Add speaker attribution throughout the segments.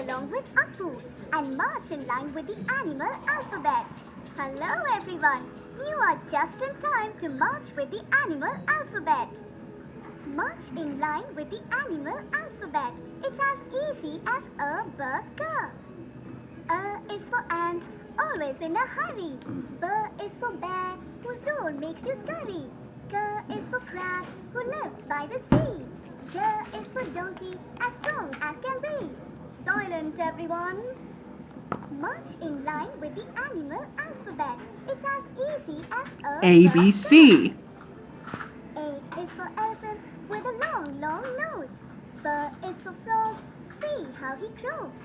Speaker 1: along with Appu and march in line with the animal alphabet. Hello everyone, you are just in time to march with the animal alphabet. March in line with the animal alphabet. It's as easy as a burger. A is for ant, always in a hurry. B is for bear, whose roar makes you scurry. K is for crab, who lives by the sea. G is for donkey, as strong as can be. Silent everyone. March in line with the animal alphabet. It's as easy as
Speaker 2: A, B, C.
Speaker 1: A is for elephant with a long, long nose. B is for frog, see how he croaks.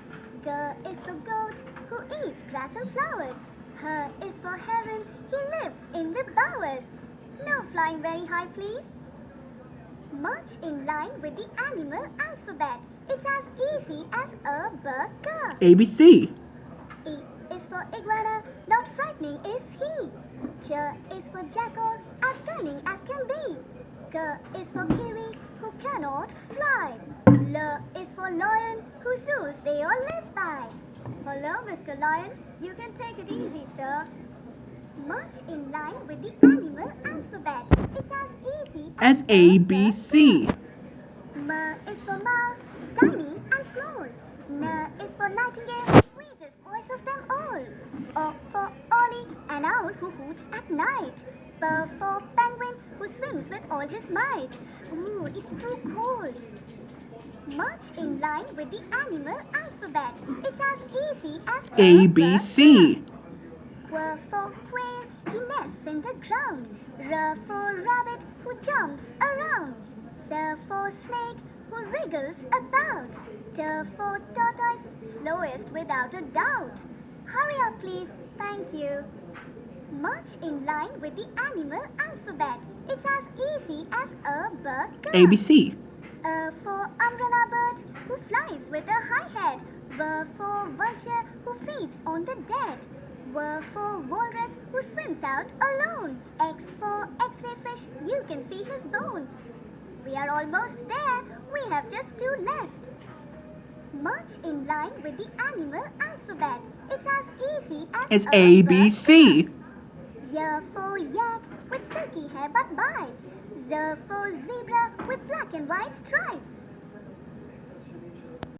Speaker 1: G is for goat, who eats grass and flowers. H is for heron, he lives in the bowers. No flying very high, please. March in line with the animal alphabet. It's as easy as a burger.
Speaker 2: A, B, C.
Speaker 1: E is for iguana, not frightening is he. J is for jackal, as cunning as can be. K is for kiwi, who cannot fly. L is for lion, whose rules they all live by. Hello, Mr. Lion, you can take it easy, sir. March in line with the animal alphabet. It's as easy
Speaker 2: as A, B, C.
Speaker 1: M is for mouse, tiny and small. N is for nightingale, sweetest voice of them all. O for Ollie, an owl who hoots at night. P for penguin, who swims with all his might. Ooh, it's too cold. March in line with the animal alphabet. It's as easy as
Speaker 2: A, B, C.
Speaker 1: Q for quail, he nests in the ground. R for rabbit, who jumps around. S for snake, who wriggles about. T for tortoise, slowest without a doubt. Hurry up, please. Thank you. March in line with the animal alphabet. It's as easy as a burger.
Speaker 2: A, B, C.
Speaker 1: For umbrella bird, who flies with a high head. V for vulture, who feeds on the dead. W for walrus, who swims out alone. X for X-ray fish, you can see his bones. We are almost there. We have just 2 left. March in line with the animal alphabet. It's as easy as
Speaker 2: A, B, C.
Speaker 1: Y for yak, with silky hair but bites. Z for zebra, with black and white stripes.